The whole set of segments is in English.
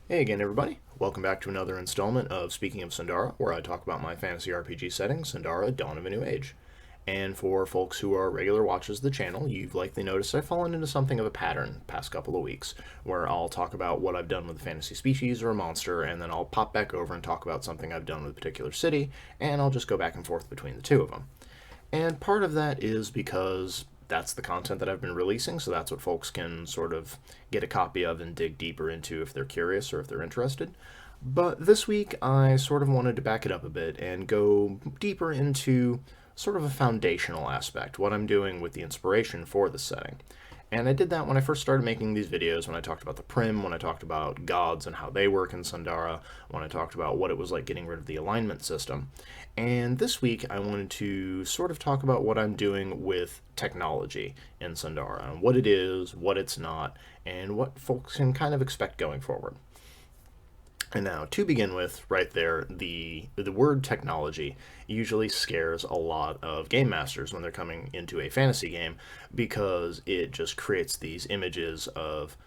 Hey again, everybody. Welcome back to another installment of Speaking of Sundara, where I talk about my fantasy RPG setting, Sundara, Dawn of a New Age. And for folks who are regular watchers of the channel, you've likely noticed I've fallen into something of a pattern the past couple of weeks, where I'll talk about what I've done with a fantasy species or a monster, and then I'll pop back over and talk about something I've done with a particular city, and I'll just go back and forth between the two of them. And part of that is because that's the content that I've been releasing, so that's what folks can sort of get a copy of and dig deeper into if they're curious or if they're interested. But this week, I sort of wanted to back it up a bit and go deeper into sort of a foundational aspect, what I'm doing with the inspiration for the setting. And I did that when I first started making these videos, when I talked about the Prim, when I talked about gods and how they work in Sundara, when I talked about what it was like getting rid of the alignment system. And this week, I wanted to sort of talk about what I'm doing with technology in Sundara, and what it is, what it's not, and what folks can kind of expect going forward. And now, to begin with, right there, the word technology usually scares a lot of game masters when they're coming into a fantasy game because it just creates these images of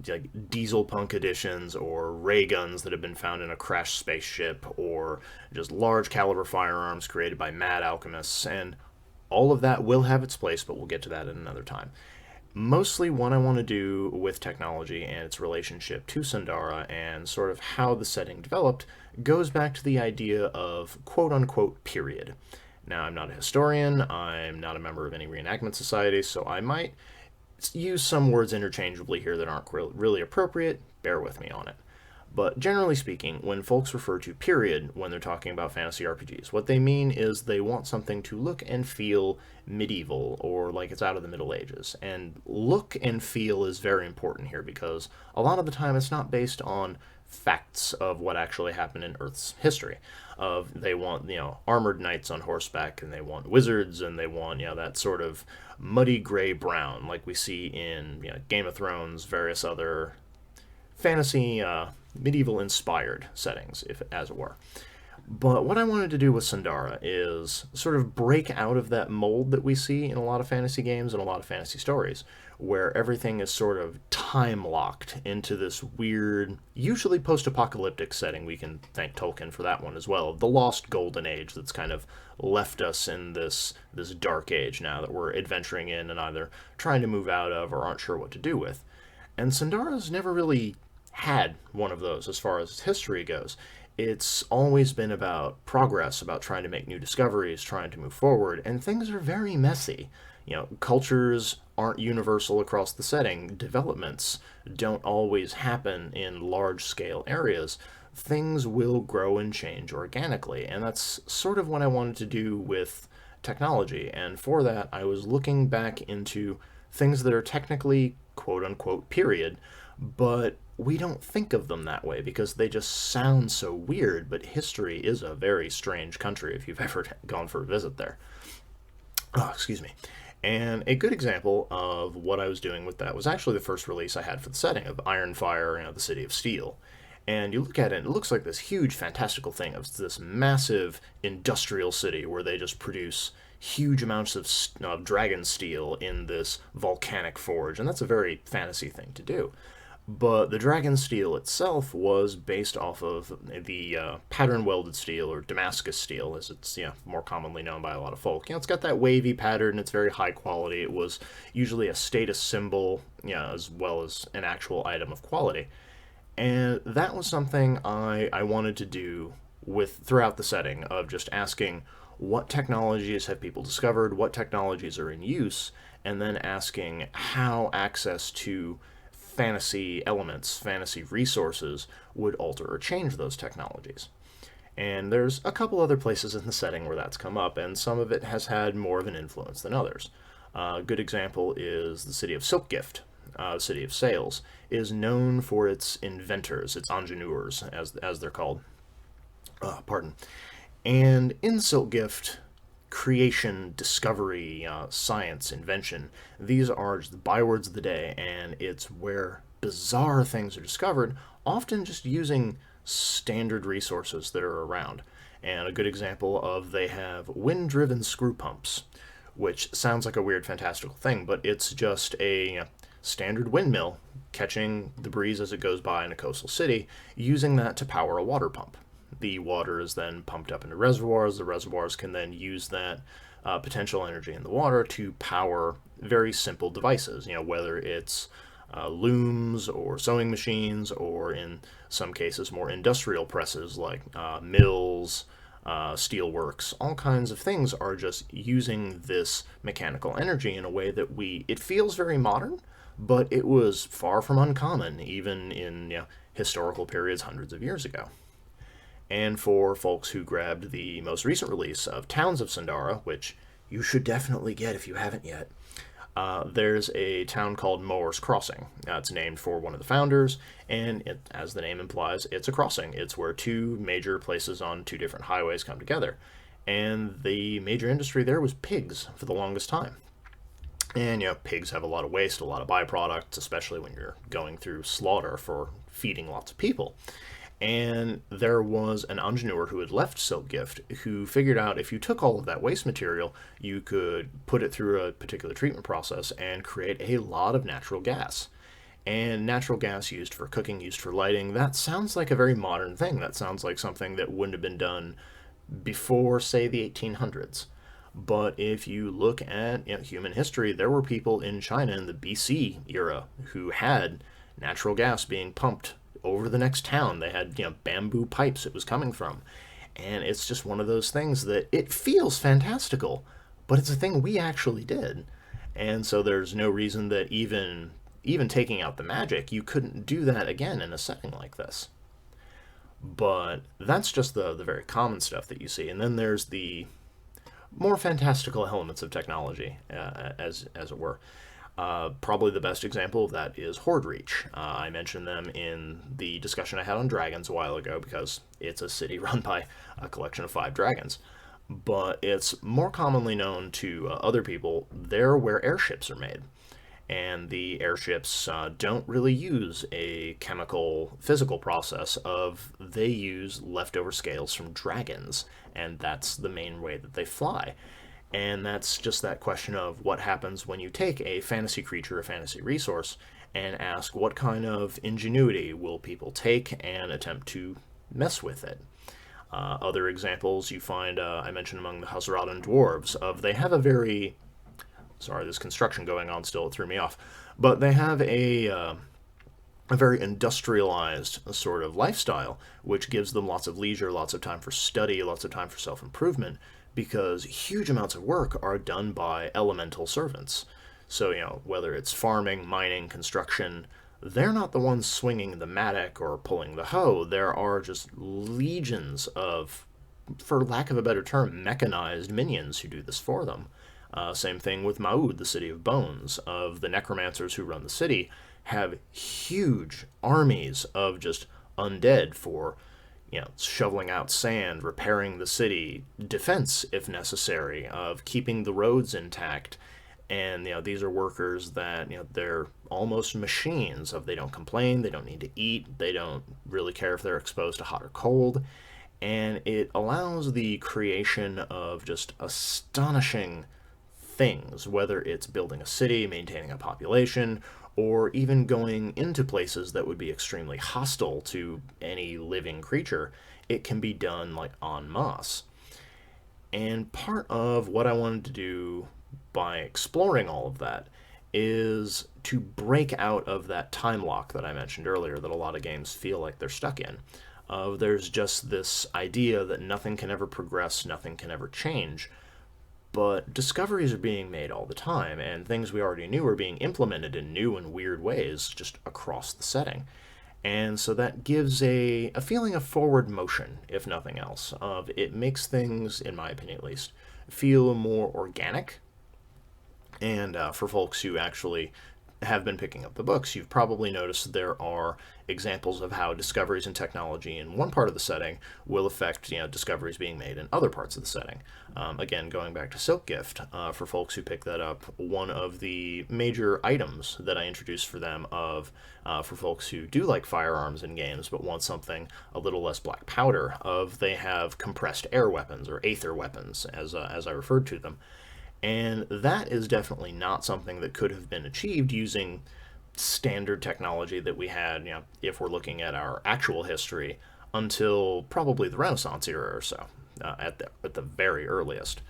like diesel punk editions or ray guns that have been found in a crashed spaceship or just large caliber firearms created by mad alchemists, and all of that will have its place, but we'll get to that at another time. Mostly what I want to do with technology and its relationship to Sundara and sort of how the setting developed goes back to the idea of quote unquote period. Now, I'm not a historian, I'm not a member of any reenactment society, so I might use some words interchangeably here that aren't really appropriate. Bear with me on it. But generally speaking, when folks refer to period when they're talking about fantasy RPGs, what they mean is they want something to look and feel medieval or like it's out of the Middle Ages. And look and feel is very important here because a lot of the time it's not based on facts of what actually happened in Earth's history. Of they want armored knights on horseback, and they want wizards, and they want that sort of muddy gray brown like we see in Game of Thrones, various other fantasy medieval inspired settings, if as it were. But what I wanted to do with Sundara is sort of break out of that mold that we see in a lot of fantasy games and a lot of fantasy stories, where everything is sort of time locked into this weird, usually post apocalyptic setting. We can thank Tolkien for that one as well. The lost golden age that's kind of left us in this dark age now that we're adventuring in and either trying to move out of or aren't sure what to do with. And Sundara's never really had one of those as far as its history goes. It's always been about progress, about trying to make new discoveries, trying to move forward, and things are very messy. Cultures aren't universal across the setting. Developments don't always happen in large scale areas. Things will grow and change organically, and that's sort of what I wanted to do with technology. And for that, I was looking back into things that are technically quote unquote period, but we don't think of them that way because they just sound so weird. But history is a very strange country if you've ever gone for a visit there. Oh, excuse me. And a good example of what I was doing with that was actually the first release I had for the setting of Ironfire, the City of Steel. And you look at it, and it looks like this huge, fantastical thing of this massive industrial city where they just produce huge amounts of dragon steel in this volcanic forge, and that's a very fantasy thing to do. But the dragon steel itself was based off of the pattern welded steel, or Damascus steel, as it's more commonly known by a lot of folk. It's got that wavy pattern. It's very high quality. It was usually a status symbol, as well as an actual item of quality. And that was something I wanted to do with throughout the setting of just asking what technologies have people discovered, what technologies are in use, and then asking how access to fantasy elements, fantasy resources would alter or change those technologies. And there's a couple other places in the setting where that's come up, and some of it has had more of an influence than others. A good example is the city of Silkgift. The city of Sales is known for its inventors, its ingenieurs, as they're called. Pardon. And in Silkgift, creation, discovery, science, invention, these are just the bywords of the day, and it's where bizarre things are discovered, often just using standard resources that are around. And a good example of they have wind-driven screw pumps, which sounds like a weird fantastical thing, but it's just a standard windmill, catching the breeze as it goes by in a coastal city, using that to power a water pump. The water is then pumped up into reservoirs. The reservoirs can then use that potential energy in the water to power very simple devices, whether it's looms or sewing machines, or in some cases more industrial presses like mills, steelworks. All kinds of things are just using this mechanical energy in a way that it feels very modern, but it was far from uncommon even in historical periods hundreds of years ago. And for folks who grabbed the most recent release of Towns of Sundara, which you should definitely get if you haven't yet, there's a town called Mower's Crossing. It's named for one of the founders, and as the name implies, it's a crossing. It's where two major places on two different highways come together. And the major industry there was pigs for the longest time. And, pigs have a lot of waste, a lot of byproducts, especially when you're going through slaughter for feeding lots of people. And there was an engineer who had left Silkgift who figured out if you took all of that waste material, you could put it through a particular treatment process and create a lot of natural gas. And natural gas used for cooking, used for lighting, that sounds like a very modern thing. That sounds like something that wouldn't have been done before, say, the 1800s. But if you look at human history, there were people in China in the BC era who had natural gas being pumped over the next town. They had bamboo pipes it was coming from, and it's just one of those things that it feels fantastical, but it's a thing we actually did. And so there's no reason that even taking out the magic, you couldn't do that again in a setting like this. But that's just the very common stuff that you see. And then there's the more fantastical elements of technology, as it were. Probably the best example of that is Horde Reach. I mentioned them in the discussion I had on dragons a while ago because it's a city run by a collection of 5 dragons. But it's more commonly known to other people. They're where airships are made. And the airships don't really use a chemical, physical process they use leftover scales from dragons. And that's the main way that they fly. And that's just that question of what happens when you take a fantasy creature, a fantasy resource, and ask what kind of ingenuity will people take and attempt to mess with it. Other examples you find, I mentioned among the Hazaradan dwarves, they have a very... Sorry, there's construction going on still, it threw me off. But they have a very industrialized sort of lifestyle, which gives them lots of leisure, lots of time for study, lots of time for self-improvement, because huge amounts of work are done by elemental servants. So, whether it's farming, mining, construction, they're not the ones swinging the mattock or pulling the hoe. There are just legions of, for lack of a better term, mechanized minions who do this for them. Same thing with Maud, the City of Bones. Of the necromancers who run the city, have huge armies of just undead for shoveling out sand, repairing the city, defense if necessary, of keeping the roads intact. And these are workers that they're almost machines. They don't complain, they don't need to eat, they don't really care if they're exposed to hot or cold. And it allows the creation of just astonishing things, whether it's building a city, maintaining a population, or even going into places that would be extremely hostile to any living creature. It can be done en masse. And part of what I wanted to do by exploring all of that is to break out of that time lock that I mentioned earlier that a lot of games feel like they're stuck in. There's just this idea that nothing can ever progress, nothing can ever change. But discoveries are being made all the time, and things we already knew are being implemented in new and weird ways just across the setting. And so that gives a feeling of forward motion, if nothing else. It makes things, in my opinion at least, feel more organic. And for folks who actually have been picking up the books, you've probably noticed there are examples of how discoveries in technology in one part of the setting will affect discoveries being made in other parts of the setting. Again, going back to Silkgift, for folks who pick that up, one of the major items that I introduced for them for folks who do like firearms in games but want something a little less black powder, they have compressed air weapons, or aether weapons as I referred to them. And that is definitely not something that could have been achieved using standard technology that we had, if we're looking at our actual history, until probably the Renaissance era or so, at the very earliest.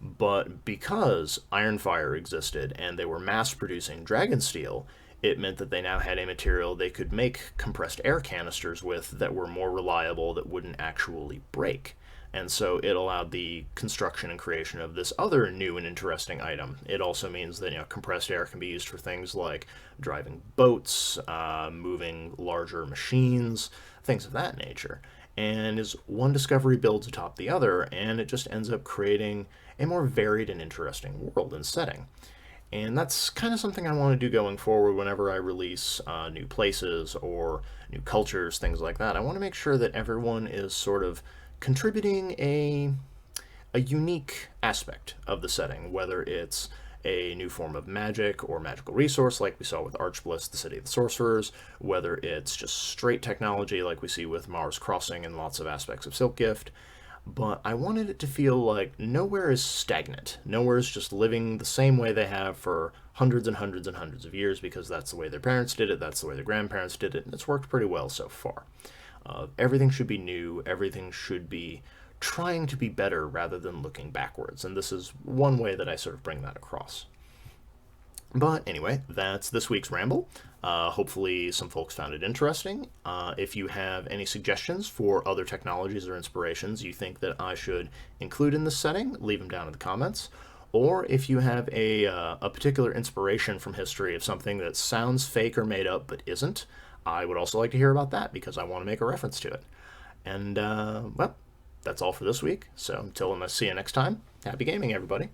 But because iron fire existed and they were mass producing dragon steel, it meant that they now had a material they could make compressed air canisters with that were more reliable, that wouldn't actually break. And so it allowed the construction and creation of this other new and interesting item. It also means that compressed air can be used for things like driving boats, moving larger machines, things of that nature. And as one discovery builds atop the other, and it just ends up creating a more varied and interesting world and setting. And that's kind of something I want to do going forward whenever I release new places or new cultures, things like that. I want to make sure that everyone is sort of contributing a unique aspect of the setting, whether it's a new form of magic or magical resource like we saw with Archbliss, the City of the Sorcerers, whether it's just straight technology like we see with Mars Crossing and lots of aspects of Silk Gift. But I wanted it to feel like nowhere is stagnant. Nowhere is just living the same way they have for hundreds and hundreds and hundreds of years, because that's the way their parents did it, that's the way their grandparents did it, and it's worked pretty well so far. Everything should be new, everything should be trying to be better rather than looking backwards, and this is one way that I sort of bring that across. But anyway, that's this week's ramble. Hopefully some folks found it interesting. If you have any suggestions for other technologies or inspirations you think that I should include in this setting, leave them down in the comments. Or if you have a particular inspiration from history of something that sounds fake or made up but isn't, I would also like to hear about that, because I want to make a reference to it. And, well, that's all for this week. So until I see you next time, happy gaming, everybody.